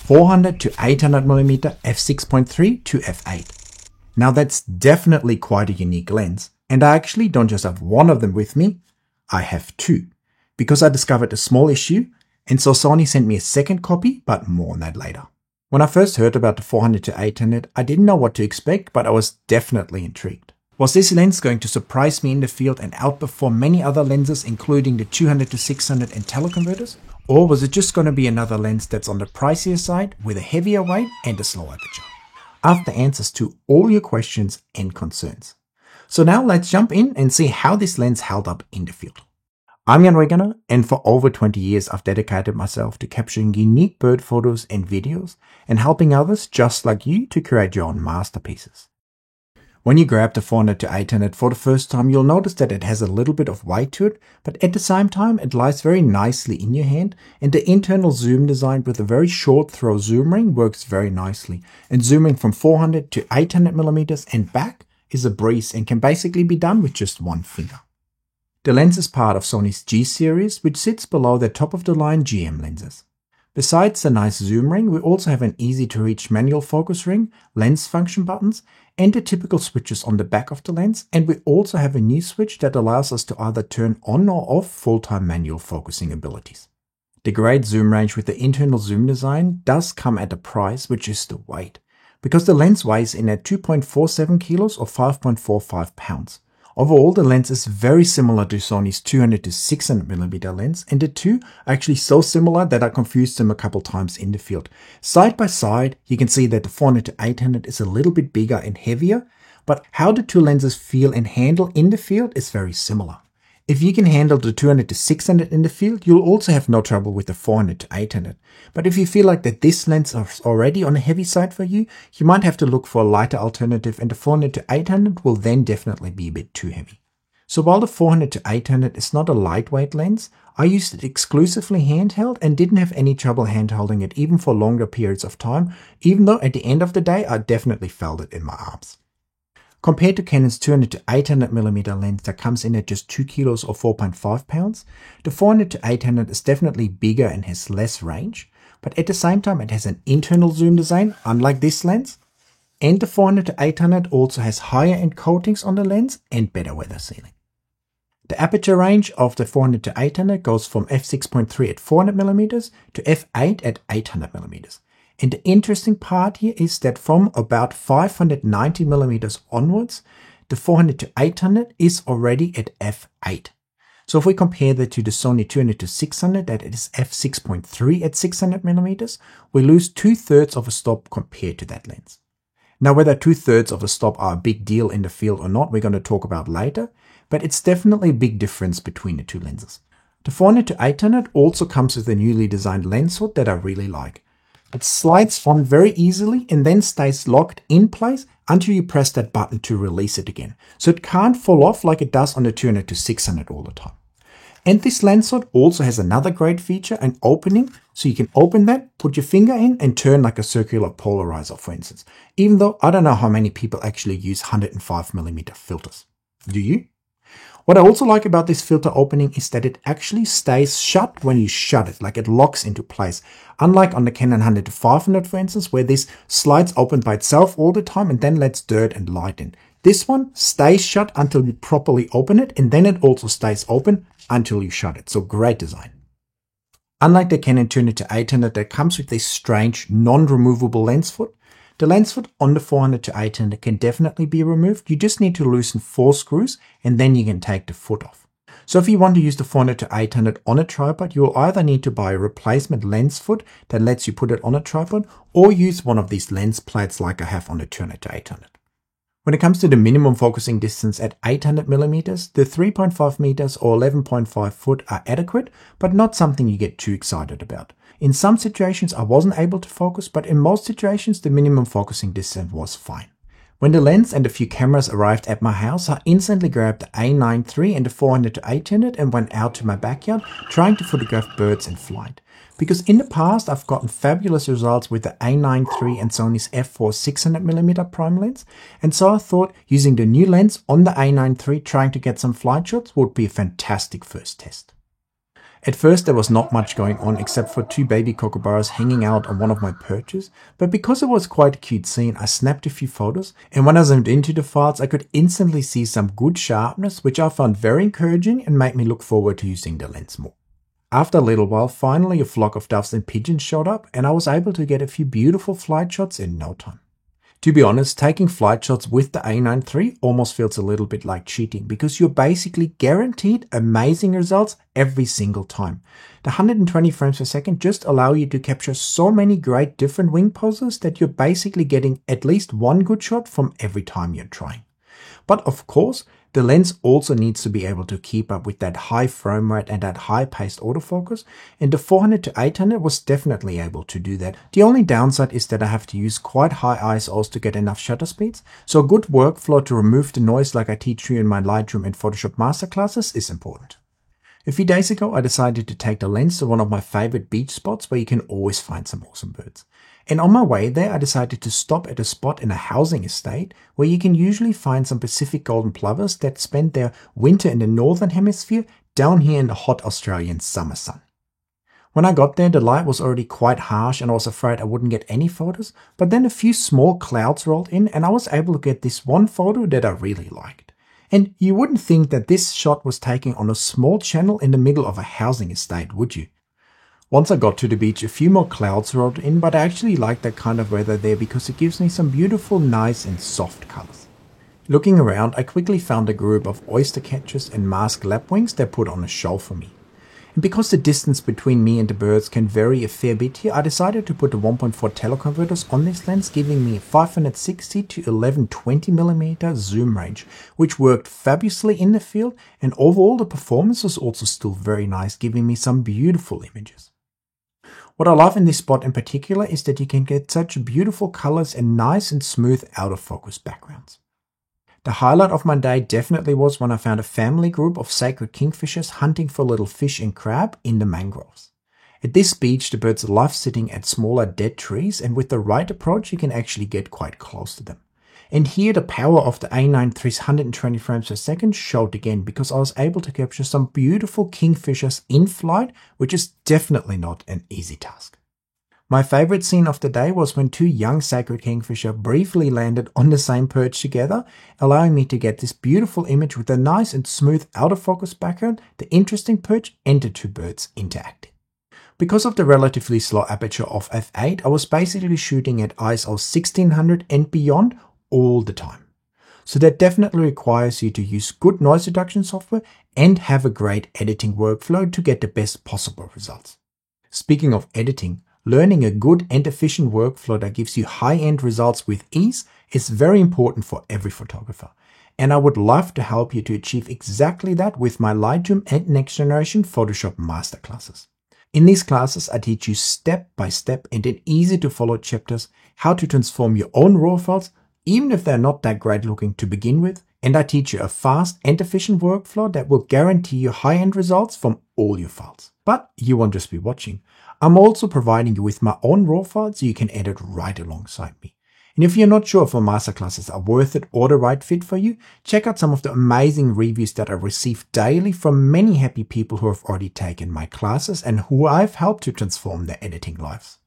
400 to 800mm f6.3 to f8. Now that's definitely quite a unique lens, and I actually don't just have one of them with me, I have two, because I discovered a small issue, and so Sony sent me a second copy, but more on that later. When I first heard about the 400 to 800, I didn't know what to expect, but I was definitely intrigued. Was this lens going to surprise me in the field and outperform many other lenses, including the 200 to 600 and teleconverters? Or was it just going to be another lens that's on the pricier side with a heavier weight and a slow aperture? I have the answers to all your questions and concerns. So now let's jump in and see how this lens held up in the field. I'm Jan Wegener, and for over 20 years I've dedicated myself to capturing unique bird photos and videos and helping others just like you to create your own masterpieces. When you grab the 400 to 800 for the first time, you'll notice that it has a little bit of weight to it, but at the same time it lies very nicely in your hand, and the internal zoom design with a very short throw zoom ring works very nicely, and zooming from 400 to 800mm and back is a breeze and can basically be done with just one finger. The lens is part of Sony's G series, which sits below their top-of-the-line GM lenses. Besides the nice zoom ring, we also have an easy-to-reach manual focus ring, lens function buttons, and the typical switches on the back of the lens, and we also have a new switch that allows us to either turn on or off full-time manual focusing abilities. The great zoom range with the internal zoom design does come at a price, which is the weight, because the lens weighs in at 2.47 kilos or 5.45 pounds. Overall, the lens is very similar to Sony's 200 to 600mm lens, and the two are actually so similar that I confused them a couple times in the field. Side by side, you can see that the 400 to 800 is a little bit bigger and heavier, but how the two lenses feel and handle in the field is very similar. If you can handle the 200 to 600 in the field, you'll also have no trouble with the 400 to 800. But if you feel like that this lens is already on the heavy side for you, you might have to look for a lighter alternative, and the 400 to 800 will then definitely be a bit too heavy. So while the 400 to 800 is not a lightweight lens, I used it exclusively handheld and didn't have any trouble handholding it even for longer periods of time, even though at the end of the day I definitely felt it in my arms. Compared to Canon's 200 to 800mm lens that comes in at just 2 kilos or 4.5 pounds, the 400 to 800 is definitely bigger and has less range, but at the same time it has an internal zoom design, unlike this lens, and the 400 to 800 also has higher end coatings on the lens and better weather sealing. The aperture range of the 400 to 800 goes from f6.3 at 400mm to f8 at 800mm. And the interesting part here is that from about 590mm onwards, the 400 to 800 is already at f8. So if we compare that to the Sony 200 to 600, that it is f6.3 at 600mm, we lose 2/3 of a stop compared to that lens. Now whether 2/3 of a stop are a big deal in the field or not, we're going to talk about later, but it's definitely a big difference between the two lenses. The 400 to 800 also comes with a newly designed lens hood that I really like. It slides on very easily and then stays locked in place until you press that button to release it again. So it can't fall off like it does on the 200 to 600 all the time. And this lens hood also has another great feature, an opening, so you can open that, put your finger in and turn like a circular polarizer, for instance. Even though I don't know how many people actually use 105mm filters. Do you? What I also like about this filter opening is that it actually stays shut when you shut it, like it locks into place. Unlike on the Canon 100 to 500, for instance, where this slides open by itself all the time and then lets dirt and light in. This one stays shut until you properly open it, and then it also stays open until you shut it. So great design. Unlike the Canon 200 to 800 that comes with this strange non-removable lens foot, the lens foot on the 400 to 800 can definitely be removed. You just need to loosen 4 screws and then you can take the foot off. So if you want to use the 400 to 800 on a tripod, you will either need to buy a replacement lens foot that lets you put it on a tripod, or use one of these lens plates like I have on the 200 to 800. When it comes to the minimum focusing distance at 800mm, the 3.5 meters or 11.5 foot are adequate, but not something you get too excited about. In some situations I wasn't able to focus, but in most situations the minimum focusing distance was fine. When the lens and a few cameras arrived at my house, I instantly grabbed the A9 III and the 400 to 800 and went out to my backyard trying to photograph birds in flight. Because in the past I've gotten fabulous results with the A9 III and Sony's f4 600mm prime lens, and so I thought using the new lens on the A9 III trying to get some flight shots would be a fantastic first test. At first there was not much going on except for two baby kookaburras hanging out on one of my perches, but because it was quite a cute scene, I snapped a few photos, and when I zoomed into the files I could instantly see some good sharpness, which I found very encouraging and made me look forward to using the lens more. After a little while, finally a flock of doves and pigeons showed up, and I was able to get a few beautiful flight shots in no time. To be honest, taking flight shots with the A9 III almost feels a little bit like cheating, because you're basically guaranteed amazing results every single time. The 120 frames per second just allow you to capture so many great different wing poses that you're basically getting at least one good shot from every time you're trying. But of course, the lens also needs to be able to keep up with that high frame rate and that high-paced autofocus, and the 400 to 800 was definitely able to do that. The only downside is that I have to use quite high ISOs to get enough shutter speeds, so a good workflow to remove the noise like I teach you in my Lightroom and Photoshop masterclasses is important. A few days ago, I decided to take the lens to one of my favorite beach spots where you can always find some awesome birds. And on my way there, I decided to stop at a spot in a housing estate where you can usually find some Pacific golden plovers that spend their winter in the northern hemisphere down here in the hot Australian summer sun. When I got there, the light was already quite harsh and I was afraid I wouldn't get any photos, but then a few small clouds rolled in and I was able to get this one photo that I really liked. And you wouldn't think that this shot was taken on a small channel in the middle of a housing estate, would you? Once I got to the beach, a few more clouds rolled in, but I actually like that kind of weather there because it gives me some beautiful, nice and soft colors. Looking around, I quickly found a group of oyster catchers and masked lapwings that put on a show for me. And because the distance between me and the birds can vary a fair bit here, I decided to put the 1.4 teleconverters on this lens, giving me a 560 to 1120mm zoom range, which worked fabulously in the field, and overall the performance was also still very nice, giving me some beautiful images. What I love in this spot in particular is that you can get such beautiful colors and nice and smooth out of focus backgrounds. The highlight of my day definitely was when I found a family group of sacred kingfishers hunting for little fish and crab in the mangroves. At this beach, the birds love sitting at smaller dead trees, and with the right approach you can actually get quite close to them. And here the power of the A9 III's 120 frames per second showed again, because I was able to capture some beautiful kingfishers in flight, which is definitely not an easy task. My favorite scene of the day was when two young sacred kingfisher briefly landed on the same perch together, allowing me to get this beautiful image with a nice and smooth out of focus background, the interesting perch and the two birds interacting. Because of the relatively slow aperture of f8, I was basically shooting at ISO 1600 and beyond all the time. So that definitely requires you to use good noise reduction software and have a great editing workflow to get the best possible results. Speaking of editing, learning a good and efficient workflow that gives you high-end results with ease is very important for every photographer. And I would love to help you to achieve exactly that with my Lightroom and Next Generation Photoshop Masterclasses. In these classes, I teach you step by step and in easy to follow chapters how to transform your own RAW files, even if they're not that great looking to begin with, and I teach you a fast and efficient workflow that will guarantee you high-end results from all your files. But you won't just be watching. I'm also providing you with my own RAW files so you can edit right alongside me. And if you're not sure if my masterclasses are worth it or the right fit for you, check out some of the amazing reviews that I receive daily from many happy people who have already taken my classes and who I've helped to transform their editing lives.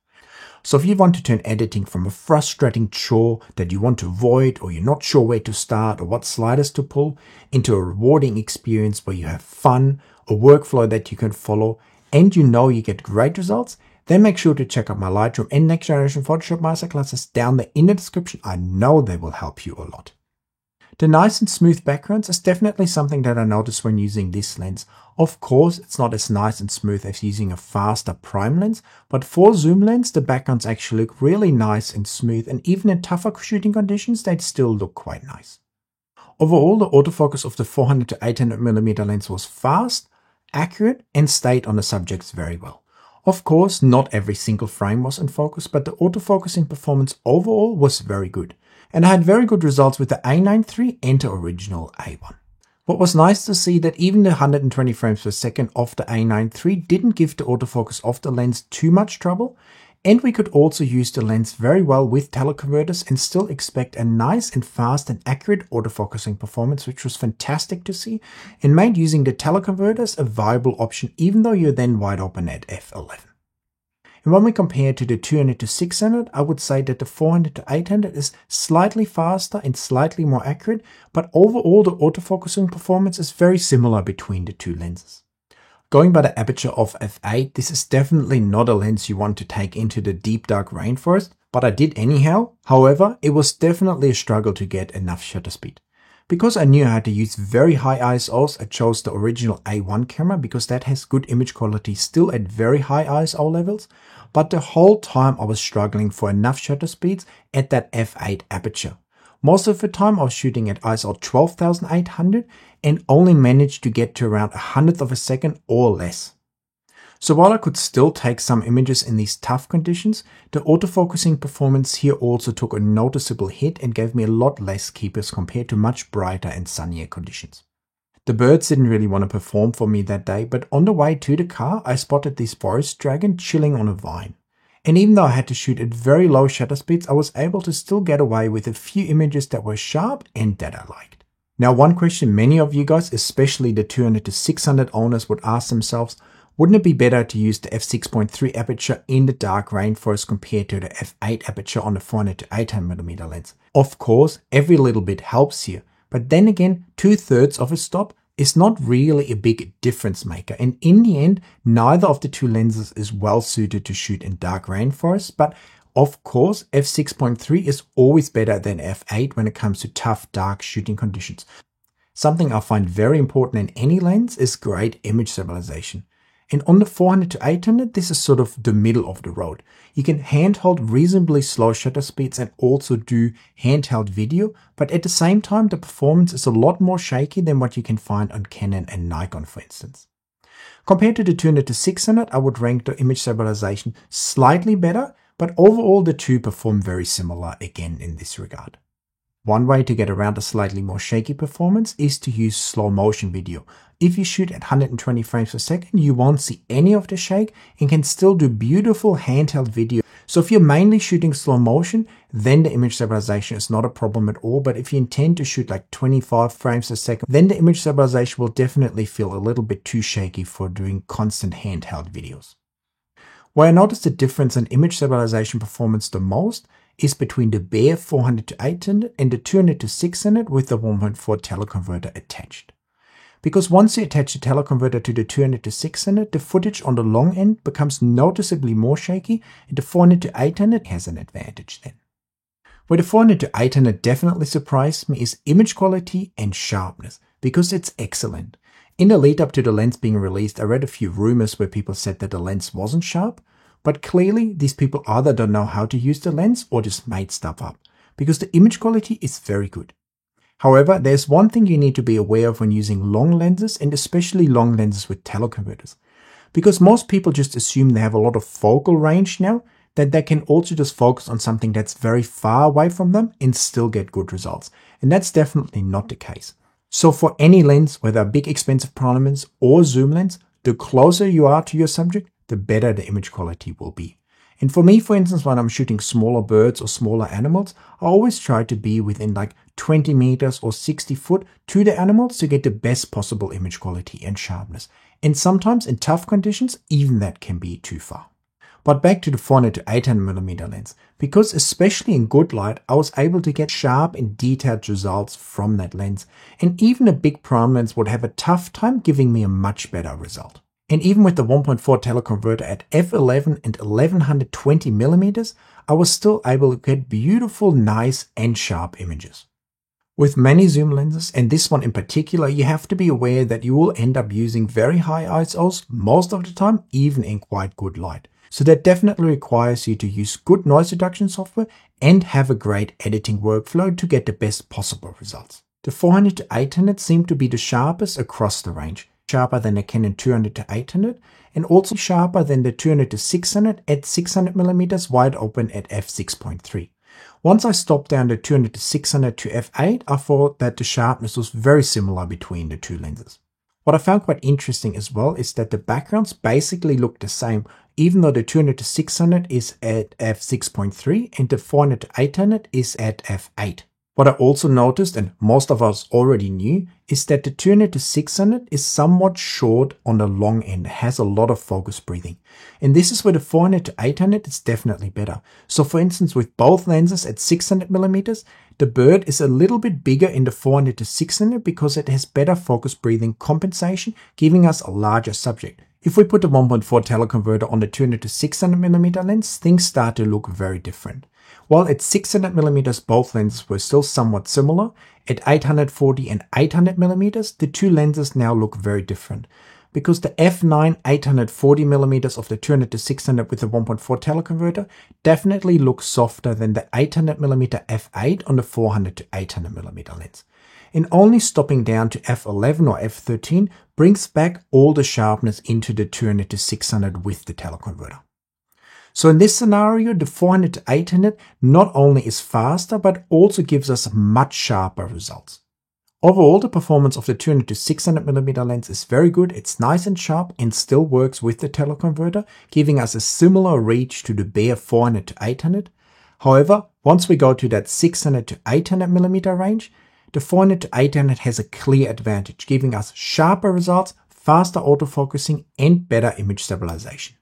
So if you want to turn editing from a frustrating chore that you want to avoid, or you're not sure where to start or what sliders to pull, into a rewarding experience where you have fun, a workflow that you can follow, and you know you get great results, then make sure to check out my Lightroom and Next Generation Photoshop Masterclasses down there in the description. I know they will help you a lot. The nice and smooth backgrounds is definitely something that I noticed when using this lens. Of course, it's not as nice and smooth as using a faster prime lens, but for zoom lens, the backgrounds actually look really nice and smooth, and even in tougher shooting conditions, they'd still look quite nice. Overall, the autofocus of the 400 to 800mm lens was fast, accurate, and stayed on the subjects very well. Of course, not every single frame was in focus, but the autofocusing performance overall was very good. And I had very good results with the A9 III and the original A1. What was nice to see that even the 120 frames per second of the A9 III didn't give the autofocus of the lens too much trouble, And we could also use the lens very well with teleconverters and still expect a nice and fast and accurate autofocusing performance, which was fantastic to see and made using the teleconverters a viable option even though you're then wide open at f11. And when we compare to the 200 to 600, I would say that the 400 to 800 is slightly faster and slightly more accurate, but overall the autofocusing performance is very similar between the two lenses. Going by the aperture of f8, this is definitely not a lens you want to take into the deep dark rainforest, but I did anyhow. However, it was definitely a struggle to get enough shutter speed. Because I knew how to use very high ISOs, I chose the original A1 camera because that has good image quality still at very high ISO levels, but the whole time I was struggling for enough shutter speeds at that f8 aperture. Most of the time I was shooting at ISO 12,800 and only managed to get to around 100th of a second or less. So while I could still take some images in these tough conditions, the autofocusing performance here also took a noticeable hit and gave me a lot less keepers compared to much brighter and sunnier conditions. The birds didn't really want to perform for me that day, but on the way to the car I spotted this forest dragon chilling on a vine. And even though I had to shoot at very low shutter speeds, I was able to still get away with a few images that were sharp and that I liked. Now, one question many of you guys, especially the 200 to 600 owners, would ask themselves, wouldn't it be better to use the f6.3 aperture in the dark rainforest compared to the f8 aperture on the 400 to 800mm lens? Of course, every little bit helps here, but then again, 2/3 of a stop is not really a big difference maker, and in the end, neither of the two lenses is well suited to shoot in dark rainforests, but of course, f6.3 is always better than f8 when it comes to tough, dark shooting conditions. Something I find very important in any lens is great image stabilization. And on the 400 to 800, this is sort of the middle of the road. You can handhold reasonably slow shutter speeds and also do handheld video, but at the same time, the performance is a lot more shaky than what you can find on Canon and Nikon, for instance. Compared to the 200 to 600, I would rank the image stabilization slightly better, but overall the two perform very similar again in this regard. One way to get around a slightly more shaky performance is to use slow motion video. If you shoot at 120 frames per second, you won't see any of the shake and can still do beautiful handheld video. So if you're mainly shooting slow motion, then the image stabilization is not a problem at all. But if you intend to shoot like 25 frames per second, then the image stabilization will definitely feel a little bit too shaky for doing constant handheld videos. Where I noticed the difference in image stabilization performance the most is between the bare 400 to 800 and the 200 to 600 with the 1.4 teleconverter attached. Because once you attach the teleconverter to the 200 to 600, the footage on the long end becomes noticeably more shaky, and the 400 to 800 has an advantage then. Where the 400 to 800 definitely surprised me is image quality and sharpness, because it's excellent. In the lead up to the lens being released, I read a few rumors where people said that the lens wasn't sharp, but clearly these people either don't know how to use the lens or just made stuff up, because the image quality is very good. However, there's one thing you need to be aware of when using long lenses, and especially long lenses with teleconverters. Because most people just assume they have a lot of focal range now, that they can also just focus on something that's very far away from them and still get good results. And that's definitely not the case. So for any lens, whether a big expensive prime lens or zoom lens, the closer you are to your subject, the better the image quality will be. And for me, for instance, when I'm shooting smaller birds or smaller animals, I always try to be within like 20 meters or 60 foot to the animals to get the best possible image quality and sharpness. And sometimes in tough conditions, even that can be too far. But back to the 400 to 800mm lens, because especially in good light, I was able to get sharp and detailed results from that lens. And even a big prime lens would have a tough time giving me a much better result. And even with the 1.4 teleconverter at f11 and 1120mm, I was still able to get beautiful, nice and sharp images. With many zoom lenses, and this one in particular, you have to be aware that you will end up using very high ISOs most of the time, even in quite good light. So that definitely requires you to use good noise reduction software and have a great editing workflow to get the best possible results. The 400 to 800 seem to be the sharpest across the range. Sharper than the Canon 200 to 800 and also sharper than the 200 to 600 at 600mm wide open at f6.3. Once I stopped down the 200 to 600 to f8, I thought that the sharpness was very similar between the two lenses. What I found quite interesting as well is that the backgrounds basically look the same even though the 200-600 is at f6.3 and the 400-800 is at f8. What I also noticed, and most of us already knew, is that the 200-600 is somewhat short on the long end, has a lot of focus breathing. And this is where the 400-800 is definitely better. So for instance, with both lenses at 600mm, the bird is a little bit bigger in the 400-600 because it has better focus breathing compensation, giving us a larger subject. If we put the 1.4 teleconverter on the 200-600mm lens, things start to look very different. While at 600mm both lenses were still somewhat similar, at 840 and 800mm the two lenses now look very different, because the f9 840mm of the 200-600 with the 1.4 teleconverter definitely looks softer than the 800mm f8 on the 400-800mm lens. And only stopping down to f11 or f13 brings back all the sharpness into the 200-600 with the teleconverter. So in this scenario, the 400-800 not only is faster, but also gives us much sharper results. Overall, the performance of the 200-600mm lens is very good. It's nice and sharp and still works with the teleconverter, giving us a similar reach to the bare 400-800. However, once we go to that 600-800mm range, the 400-800 has a clear advantage, giving us sharper results, faster autofocusing, and better image stabilization.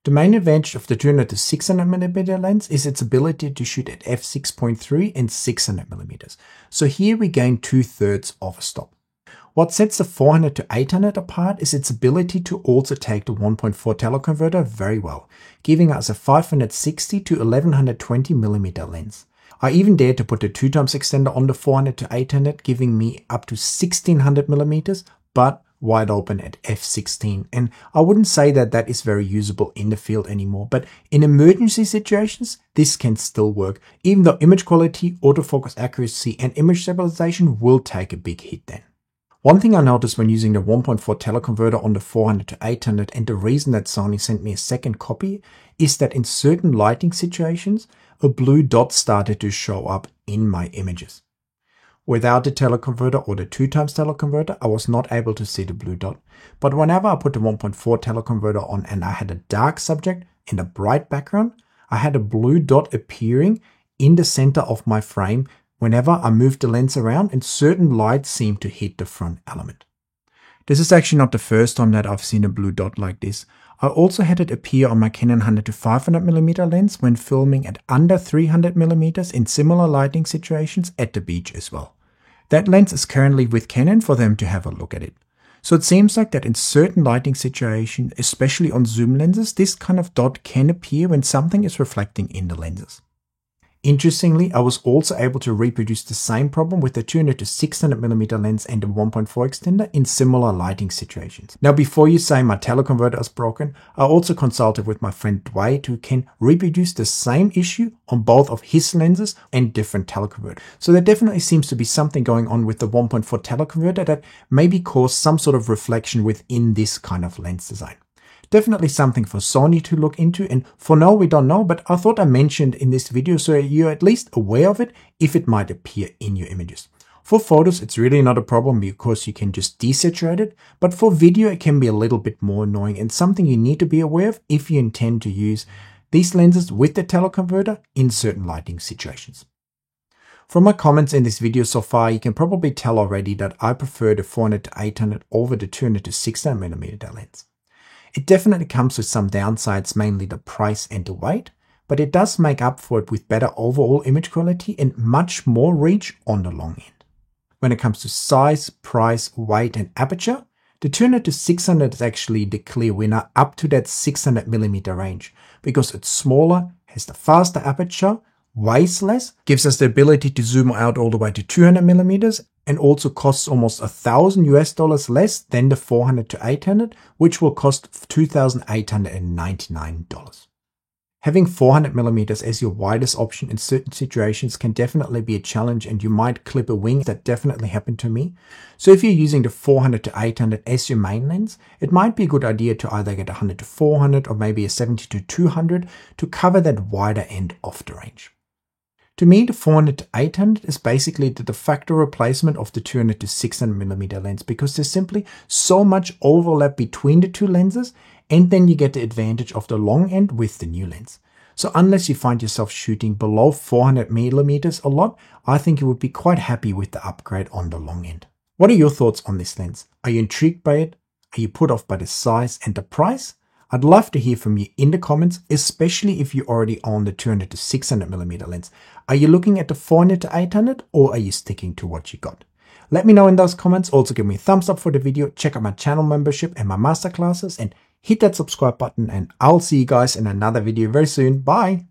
The main advantage of the 200-600mm lens is its ability to shoot at f6.3 and 600mm. So here we gain 2/3 of a stop. What sets the 400-800 apart is its ability to also take the 1.4 teleconverter very well, giving us a 560-1120mm lens. I even dared to put the 2x extender on the 400-800, giving me up to 1600mm, but wide open at f16, and I wouldn't say that that is very usable in the field anymore, but in emergency situations this can still work, even though image quality, autofocus accuracy and image stabilization will take a big hit then. One thing I noticed when using the 1.4 teleconverter on the 400-800, and the reason that Sony sent me a second copy, is that in certain lighting situations a blue dot started to show up in my images. Without the teleconverter or the 2x teleconverter, I was not able to see the blue dot. But whenever I put the 1.4 teleconverter on and I had a dark subject in a bright background, I had a blue dot appearing in the center of my frame whenever I moved the lens around, and certain light seemed to hit the front element. This is actually not the first time that I've seen a blue dot like this. I also had it appear on my Canon 100-500mm lens when filming at under 300mm in similar lighting situations at the beach as well. That lens is currently with Canon for them to have a look at it. So it seems like that in certain lighting situations, especially on zoom lenses, this kind of dot can appear when something is reflecting in the lenses. Interestingly, I was also able to reproduce the same problem with the 200-600mm lens and the 1.4 extender in similar lighting situations. Now, before you say my teleconverter is broken, I also consulted with my friend Dwight, who can reproduce the same issue on both of his lenses and different teleconverters. So there definitely seems to be something going on with the 1.4 teleconverter that maybe caused some sort of reflection within this kind of lens design. Definitely something for Sony to look into, and for now we don't know, but I thought I mentioned in this video so you're at least aware of it if it might appear in your images. For photos it's really not a problem because you can just desaturate it, but for video it can be a little bit more annoying and something you need to be aware of if you intend to use these lenses with the teleconverter in certain lighting situations. From my comments in this video so far, you can probably tell already that I prefer the 400-800 over the 200-600mm lens. It definitely comes with some downsides, mainly the price and the weight, but it does make up for it with better overall image quality and much more reach on the long end. When it comes to size, price, weight and aperture, the 200-600 is actually the clear winner up to that 600mm range, because it's smaller, has the faster aperture, weighs less, gives us the ability to zoom out all the way to 200mm, and also costs almost $1,000 less than the 400-800, which will cost $2,899. Having 400mm as your widest option in certain situations can definitely be a challenge, and you might clip a wing. That definitely happened to me. So if you're using the 400-800 as your main lens, it might be a good idea to either get a 100-400 or maybe a 70-200 to cover that wider end of the range. To me, the 400-800 is basically the de facto replacement of the 200-600mm lens, because there's simply so much overlap between the two lenses, and then you get the advantage of the long end with the new lens. So unless you find yourself shooting below 400mm a lot, I think you would be quite happy with the upgrade on the long end. What are your thoughts on this lens? Are you intrigued by it? Are you put off by the size and the price? I'd love to hear from you in the comments, especially if you already own the 200 to 600mm lens. Are you looking at the 400 to 800 or are you sticking to what you got? Let me know in those comments. Also give me a thumbs up for the video, check out my channel membership and my masterclasses, and hit that subscribe button, and I'll see you guys in another video very soon. Bye!